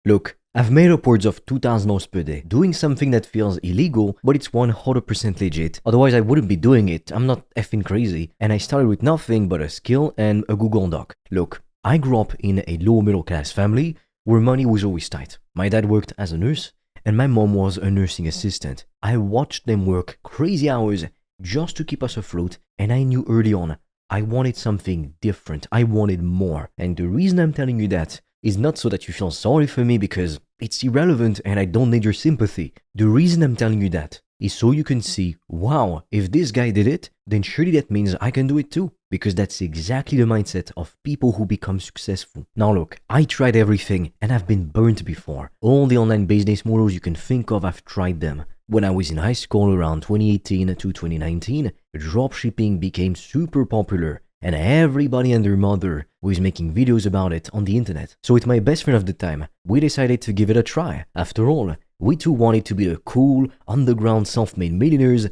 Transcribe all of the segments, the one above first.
Look, I've made upwards of $2,000 per day, doing something that feels illegal, but it's 100% legit. Otherwise, I wouldn't be doing it. I'm not effing crazy. And I started with nothing but a skill and a Google Doc. Look, I grew up in a low middle class family where money was always tight. My dad worked as a nurse, and my mom was a nursing assistant. I watched them work crazy hours just to keep us afloat, and I knew early on I wanted something different. I wanted more. And the reason I'm telling you that is not so that you feel sorry for me, because it's irrelevant and I don't need your sympathy. The reason I'm telling you that is so you can see, wow, if this guy did it, then surely that means I can do it too. Because that's exactly the mindset of people who become successful. Now look, I tried everything and I've been burnt before. All the online business models you can think of, I've tried them. When I was in high school around 2018 to 2019, dropshipping became super popular. And everybody and their mother was making videos about it on the internet. So with my best friend of the time, we decided to give it a try. After all, we too wanted to be the cool, underground self-made millionaires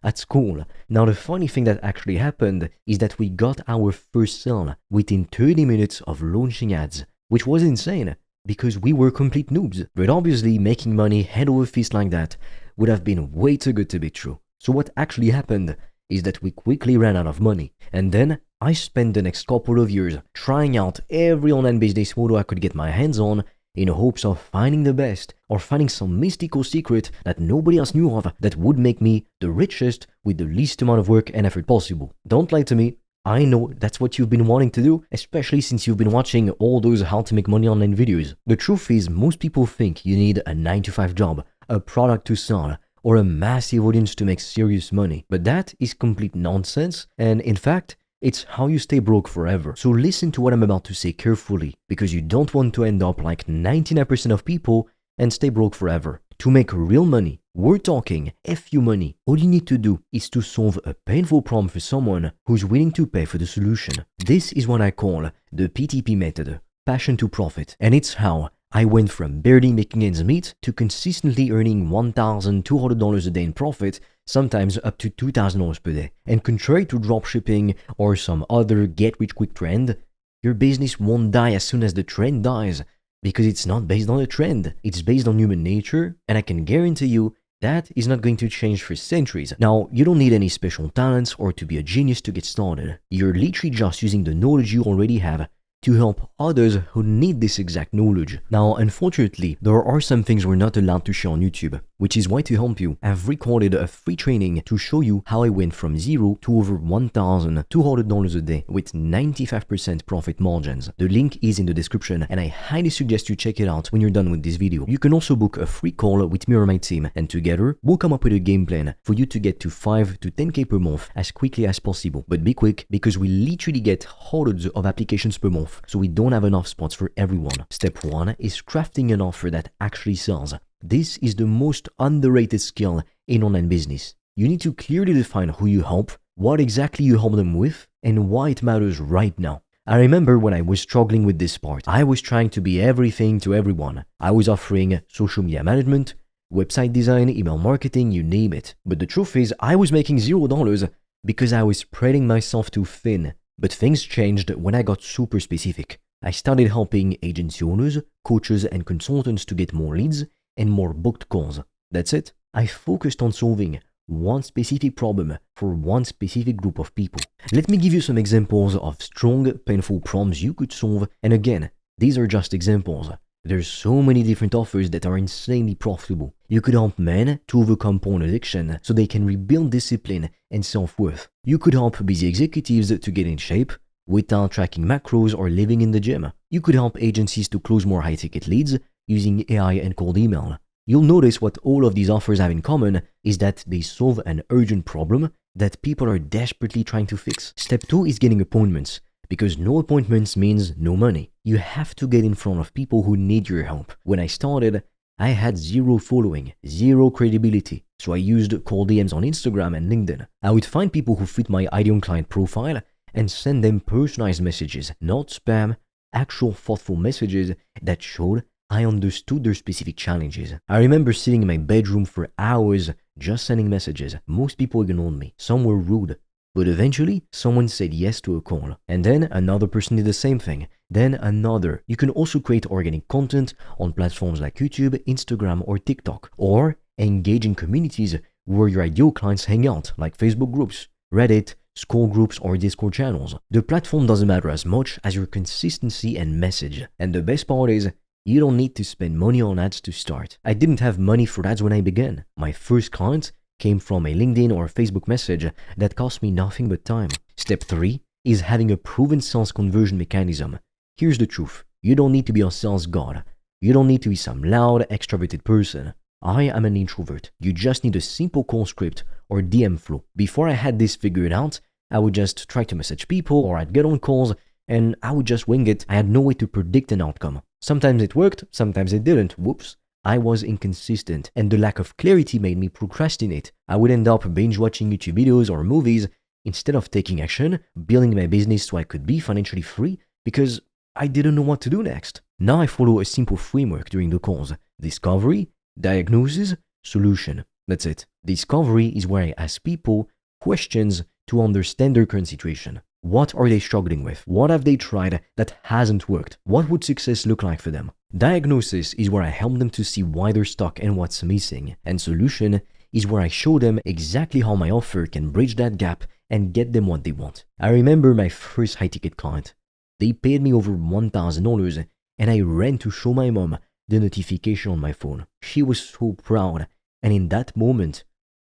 at school. Now the funny thing that actually happened is that we got our first sale within 30 minutes of launching ads, which was insane because we were complete noobs. But obviously making money hand over fist like that would have been way too good to be true. So what actually happened is that we quickly ran out of money. And then I spent the next couple of years trying out every online business model I could get my hands on in hopes of finding the best or finding some mystical secret that nobody else knew of that would make me the richest with the least amount of work and effort possible. Don't lie to me. I know that's what you've been wanting to do, especially since you've been watching all those how to make money online videos. The truth is, most people think you need a 9-to-5 job, a product to sell, or a massive audience to make serious money. But that is complete nonsense, and in fact, it's how you stay broke forever. So listen to what I'm about to say carefully, because you don't want to end up like 99% of people and stay broke forever. To make real money, we're talking FU money, all you need to do is to solve a painful problem for someone who's willing to pay for the solution. This is what I call the PTP method, passion to profit, and it's how I went from barely making ends meet to consistently earning $1,200 a day in profit, sometimes up to $2,000 per day. And contrary to dropshipping or some other get-rich-quick trend, your business won't die as soon as the trend dies, because it's not based on a trend. It's based on human nature, and I can guarantee you that is not going to change for centuries. Now, you don't need any special talents or to be a genius to get started. You're literally just using the knowledge you already have to help others who need this exact knowledge. Now, unfortunately, there are some things we're not allowed to share on YouTube, which is why to help you, I've recorded a free training to show you how I went from zero to over $1,200 a day with 95% profit margins. The link is in the description, and I highly suggest you check it out when you're done with this video. You can also book a free call with me or my team, and together, we'll come up with a game plan for you to get to 5 to 10K per month as quickly as possible. But be quick, because we literally get hundreds of applications per month, so we don't have enough spots for everyone. Step 1 is crafting an offer that actually sells. This is the most underrated skill in online business. You need to clearly define who you help, what exactly you help them with, and why it matters right now. I remember when I was struggling with this part, I was trying to be everything to everyone. I was offering social media management, website design, email marketing, you name it. But the truth is, I was making $0 because I was spreading myself too thin. But things changed when I got super specific. I started helping agency owners, coaches, and consultants to get more leads and more booked calls. That's it. I focused on solving one specific problem for one specific group of people. Let me give you some examples of strong, painful problems you could solve. And again, these are just examples. There's so many different offers that are insanely profitable. You could help men to overcome porn addiction so they can rebuild discipline and self-worth. You could help busy executives to get in shape without tracking macros or living in the gym. You could help agencies to close more high-ticket leads using AI and cold email. You'll notice what all of these offers have in common is that they solve an urgent problem that people are desperately trying to fix. Step 2 is getting appointments. Because no appointments means no money. You have to get in front of people who need your help. When I started, I had zero following, zero credibility. So I used cold DMs on Instagram and LinkedIn. I would find people who fit my ideal client profile and send them personalized messages, not spam, actual thoughtful messages that showed I understood their specific challenges. I remember sitting in my bedroom for hours just sending messages. Most people ignored me. Some were rude. But eventually, someone said yes to a call. And then another person did the same thing. then another. You can also create organic content on platforms like YouTube, Instagram, or TikTok, or engage in communities where your ideal clients hang out, like Facebook groups, Reddit, school groups, or Discord channels. The platform doesn't matter as much as your consistency and message. And the best part is, you don't need to spend money on ads to start. I didn't have money for ads when I began. My first client came from a LinkedIn or Facebook message that cost me nothing but time. Step 3 is having a proven sales conversion mechanism. Here's the truth. You don't need to be a sales god. You don't need to be some loud, extroverted person. I am an introvert. You just need a simple call script or DM flow. Before I had this figured out, I would just try to message people or I'd get on calls and I would just wing it. I had no way to predict an outcome. Sometimes it worked, sometimes it didn't. Whoops. I was inconsistent and the lack of clarity made me procrastinate. I would end up binge watching YouTube videos or movies instead of taking action, building my business so I could be financially free because I didn't know what to do next. Now I follow a simple framework during the calls. Discovery, diagnosis, solution. That's it. Discovery is where I ask people questions to understand their current situation. What are they struggling with? What have they tried that hasn't worked? What would success look like for them? Diagnosis is where I help them to see why they're stuck and what's missing. And solution is where I show them exactly how my offer can bridge that gap and get them what they want. I remember my first high-ticket client. They paid me over $1,000 and I ran to show my mom the notification on my phone. She was so proud, and in that moment,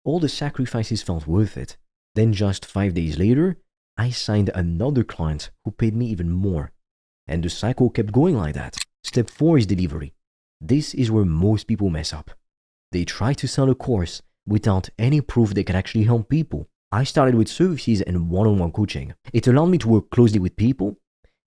all the sacrifices felt worth it. Then just 5 days later, I signed another client who paid me even more. And the cycle kept going like that. Step 4 is delivery. This is where most people mess up. They try to sell a course without any proof they can actually help people. I started with services and one-on-one coaching. It allowed me to work closely with people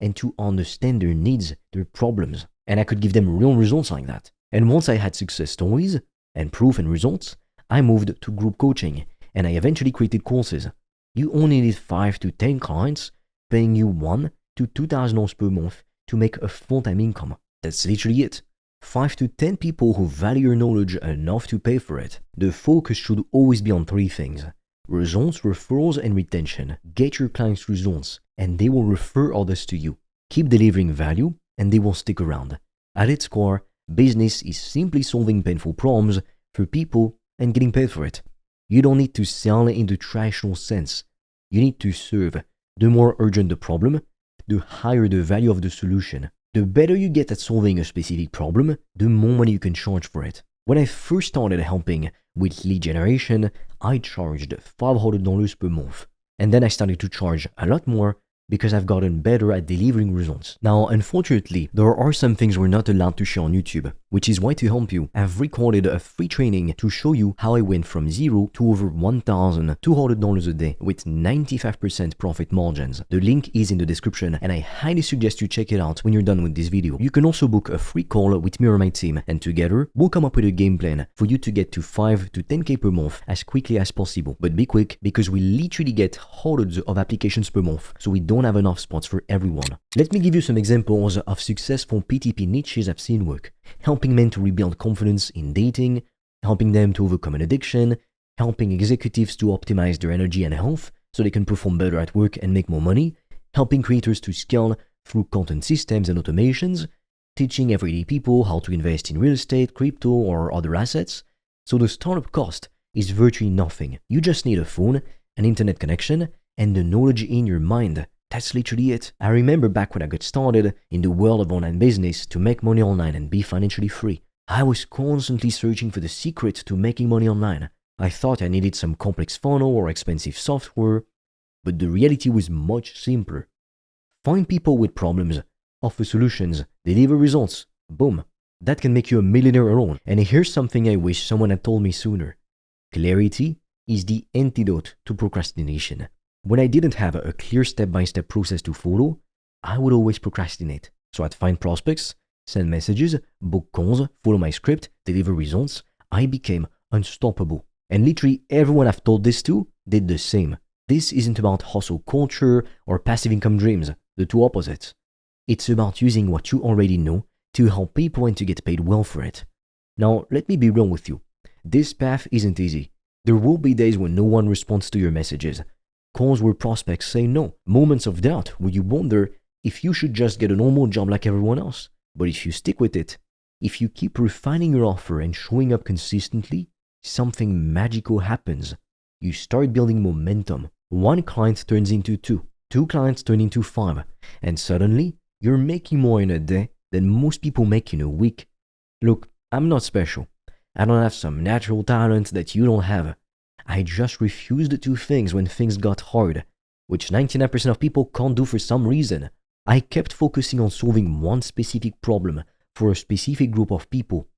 and to understand their needs, their problems. And I could give them real results like that. And once I had success stories and proof and results, I moved to group coaching and I eventually created courses. You only need 5 to 10 clients paying you $1,000 to $2,000 per month to make a full-time income. That's literally it. 5 to 10 people who value your knowledge enough to pay for it. The focus should always be on 3 things. Results, referrals, and retention. Get your clients results and they will refer others to you. Keep delivering value and they will stick around. At its core, business is simply solving painful problems for people and getting paid for it. You don't need to sell in the traditional sense. You need to serve. The more urgent the problem, the higher the value of the solution. The better you get at solving a specific problem, the more money you can charge for it. When I first started helping with lead generation, I charged $500 per month. And then I started to charge a lot more because I've gotten better at delivering results. Now, unfortunately, there are some things we're not allowed to share on YouTube, which is why to help you, I've recorded a free training to show you how I went from zero to over $1,200 a day with 95% profit margins. The link is in the description and I highly suggest you check it out when you're done with this video. You can also book a free call with me or my team and together, we'll come up with a game plan for you to get to 5 to 10K per month as quickly as possible. But be quick because we literally get hundreds of applications per month, so we don't have enough spots for everyone. Let me give you some examples of successful PTP niches I've seen work. Helping men to rebuild confidence in dating, helping them to overcome an addiction, helping executives to optimize their energy and health so they can perform better at work and make more money, helping creators to scale through content systems and automations, teaching everyday people how to invest in real estate, crypto, or other assets. So the startup cost is virtually nothing. You just need a phone, an internet connection, and the knowledge in your mind. That's literally it. I remember back when I got started in the world of online business to make money online and be financially free. I was constantly searching for the secret to making money online. I thought I needed some complex funnel or expensive software, but the reality was much simpler. Find people with problems, offer solutions, deliver results. Boom. That can make you a millionaire alone. And here's something I wish someone had told me sooner. Clarity is the antidote to procrastination. When I didn't have a clear step-by-step process to follow, I would always procrastinate. So I'd find prospects, send messages, book calls, follow my script, deliver results. I became unstoppable. And literally everyone I've told this to did the same. This isn't about hustle culture or passive income dreams, the two opposites. It's about using what you already know to help people and to get paid well for it. Now, let me be real with you. This path isn't easy. There will be days when no one responds to your messages. Calls where prospects say no. Moments of doubt where you wonder if you should just get a normal job like everyone else. But if you stick with it, if you keep refining your offer and showing up consistently, something magical happens. You start building momentum. One client turns into two, two clients turn into five, and suddenly you're making more in a day than most people make in a week. Look, I'm not special. I don't have some natural talent that you don't have. I just refused to do things when things got hard, which 99% of people can't do for some reason. I kept focusing on solving one specific problem for a specific group of people,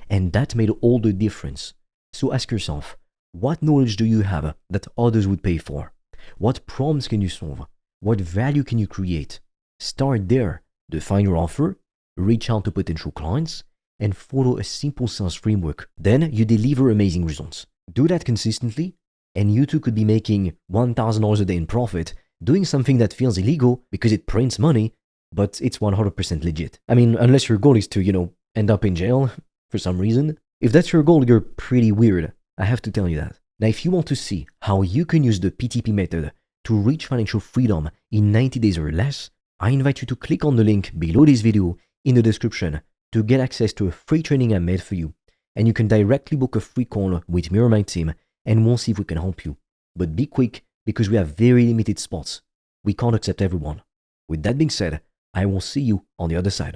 and that made all the difference. So ask yourself, what knowledge do you have that others would pay for? What problems can you solve? What value can you create? Start there, define your offer, reach out to potential clients, and follow a simple sales framework. Then you deliver amazing results. Do that consistently, and you too could be making $1,000 a day in profit doing something that feels illegal because it prints money, but it's 100% legit. I mean, unless your goal is to, end up in jail for some reason. If that's your goal, you're pretty weird. I have to tell you that. Now, if you want to see how you can use the PTP method to reach financial freedom in 90 days or less, I invite you to click on the link below this video in the description to get access to a free training I made for you. And you can directly book a free call with me or my team, and we'll see if we can help you. But be quick, because we have very limited spots. We can't accept everyone. With that being said, I will see you on the other side.